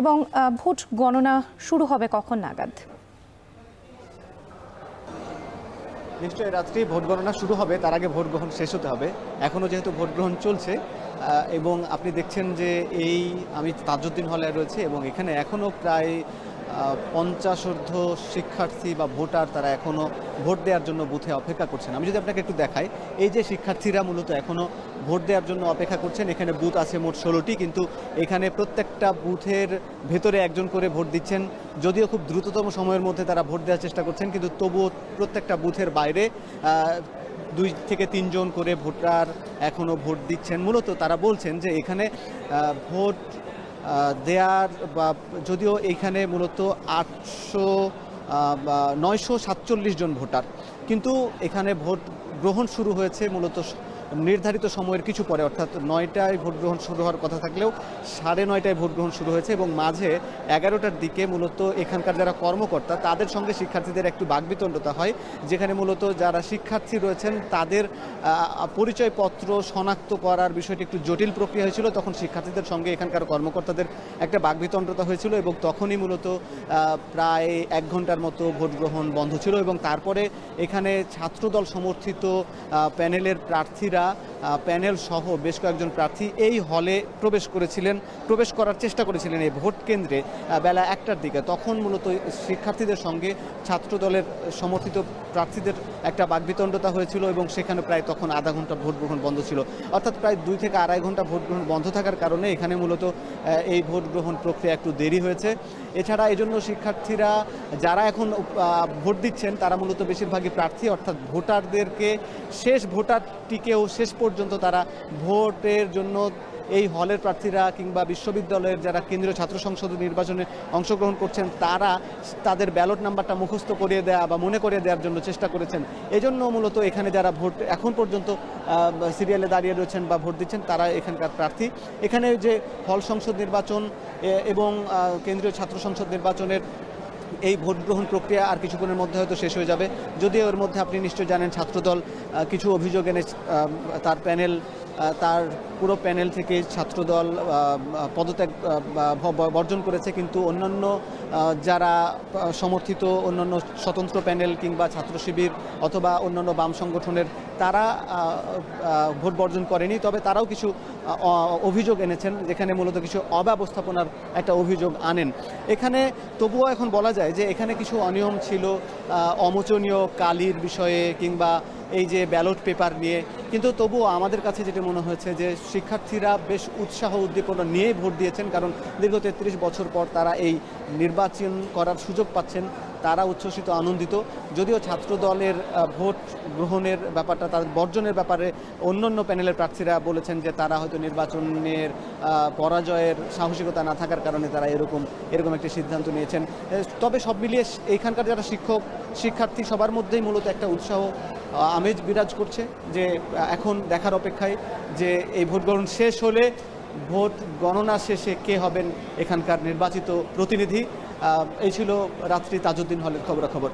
এবং ভোট গণনা শুরু হবে কখন নাগাদ? নিশ্চয়ই রাত্রি ভোট গণনা শুরু হবে, তার আগে ভোট গ্রহণ শেষ হতে হবে। এখনও যেহেতু ভোট গ্রহণ চলছে এবং আপনি দেখছেন যে আমি তাজউদ্দিন হলে রয়েছে এবং এখানে এখনও প্রায় 50 ঊর্ধ্ব শিক্ষার্থী বা ভোটার তারা এখনও ভোট দেওয়ার জন্য বুথে অপেক্ষা করছেন। আমি যদি আপনাকে একটু দেখাই, এই যে শিক্ষার্থীরা মূলত এখনও ভোট দেওয়ার জন্য অপেক্ষা করছেন। এখানে বুথ আছে মোট 16টি, কিন্তু এখানে প্রত্যেকটা বুথের ভেতরে একজন করে ভোট দিচ্ছেন। যদিও খুব দ্রুততম সময়ের মধ্যে তারা ভোট দেওয়ার চেষ্টা করছেন, কিন্তু তবুও প্রত্যেকটা বুথের বাইরে 2 থেকে 3 জন করে ভোটার এখনও ভোট দিচ্ছেন। মূলত তারা বলছেন যে এখানে ভোট দেয়ার বা যদিও এইখানে মূলত 947 জন ভোটার, কিন্তু এখানে ভোট গ্রহণ শুরু হয়েছে মূলত নির্ধারিত সময়ের কিছু পরে, অর্থাৎ 9টায় ভোট গ্রহণ শুরু হওয়ার কথা থাকলেও 9:30টায় ভোট গ্রহণ শুরু হয়েছে এবং মাঝে 11টার দিকে মূলত এখানকার যারা কর্মকর্তা তাদের সঙ্গে শিক্ষার্থীদের একটু বাকবিতণ্ডতা হয়, যেখানে মূলত যারা শিক্ষার্থী রয়েছেন তাদের পরিচয়পত্র শনাক্ত করার বিষয়টি একটু জটিল প্রক্রিয়া হয়েছিল। তখন শিক্ষার্থীদের সঙ্গে এখানকার কর্মকর্তাদের একটা বাকবিতণ্ডতা হয়েছিল এবং তখনই মূলত প্রায় 1 ঘন্টার মতো ভোট গ্রহণ বন্ধ ছিল এবং তারপরে এখানে ছাত্রদল সমর্থিত প্যানেলের প্রার্থীরা প্যানেল সহ বেশ কয়েকজন প্রার্থী এই হলে প্রবেশ করার চেষ্টা করেছিলেন এই ভোট কেন্দ্রে বেলা 1টার দিকে। তখন মূলত শিক্ষার্থীদের সঙ্গে ছাত্রদলের সমর্থিত প্রার্থীদের একটা বাকবিতণ্ডতা হয়েছিল এবং সেখানে প্রায় তখন আধা ঘন্টা ভোট গ্রহণ বন্ধ ছিল, অর্থাৎ প্রায় 2 থেকে আড়াই ঘন্টা ভোট গ্রহণ বন্ধ থাকার কারণে এখানে মূলত এই ভোট গ্রহণ প্রক্রিয়া একটু দেরি হয়েছে। এছাড়া এজন্য শিক্ষার্থীরা যারা এখন ভোট দিচ্ছেন তারা মূলত বেশিরভাগই প্রার্থী, অর্থাৎ ভোটারদেরকে শেষ ভোটারটিকেও শেষ পর্যন্ত তারা ভোটের জন্য এই হলের প্রার্থীরা কিংবা বিশ্ববিদ্যালয়ের যারা কেন্দ্রীয় ছাত্র সংসদ নির্বাচনে অংশগ্রহণ করছেন তারা তাদের ব্যালট নাম্বারটা মুখস্থ করিয়ে দেওয়া বা মনে করিয়ে দেওয়ার জন্য চেষ্টা করেছেন। এজন্য মূলত এখানে যারা ভোট এখন পর্যন্ত সিরিয়ালে দাঁড়িয়ে রয়েছেন বা ভোট দিচ্ছেন তারা এখানকার প্রার্থী। এখানে যে হল সংসদ নির্বাচন এবং কেন্দ্রীয় ছাত্র সংসদ নির্বাচনের এই ভোট গ্রহণ প্রক্রিয়া আর কিছুক্ষণের মধ্যে হয়তো শেষ হয়ে যাবে। যদিও এর মধ্যে আপনি নিশ্চয়ই জানেন ছাত্রদল কিছু অভিযোগ এনে তার পুরো প্যানেল থেকে ছাত্রদল পদত্যাগ বর্জন করেছে, কিন্তু অন্যান্য যারা সমর্থিত অন্যান্য স্বতন্ত্র প্যানেল কিংবা ছাত্র শিবির অথবা অন্যান্য বাম সংগঠনের তারা ভোট বর্জন করেনি। তবে তারাও কিছু অভিযোগ এনেছেন, যেখানে মূলত কিছু অব্যবস্থাপনার একটা অভিযোগ আনেন। এখানে তবুও এখন বলা যায় যে এখানে কিছু অনিয়ম ছিল অমোচনীয় কালির বিষয়ে কিংবা এই যে ব্যালট পেপার নিয়ে, কিন্তু তবুও আমাদের কাছে যেটা মনে হয়েছে যে শিক্ষার্থীরা বেশ উৎসাহ উদ্দীপনা নিয়ে ভোট দিয়েছেন, কারণ দীর্ঘ 33 বছর পর তারা এই নির্বাচন করার সুযোগ পাচ্ছেন। তারা উচ্ছ্বসিত আনন্দিত। যদিও ছাত্র দলের ভোট গ্রহণের ব্যাপারটা তাদের বর্জনের ব্যাপারে অন্যান্য প্যানেলের প্রার্থীরা বলেছেন যে তারা হয়তো নির্বাচনের পরাজয়ের সাহসিকতা না থাকার কারণে তারা এরকম একটি সিদ্ধান্ত নিয়েছেন। তবে সব মিলিয়ে এইখানকার যারা শিক্ষার্থী সবার মধ্যেই মূলত একটা উৎসাহ আমেজ বিরাজ করছে, যে এখন দেখার অপেক্ষায় যে এই ভোট গ্রহণ শেষ হলে ভোট গণনা শেষে কে হবেন এখানকার নির্বাচিত প্রতিনিধি। এই ছিল রাত্রি তাজউদ্দিন হলের খবরাখবর।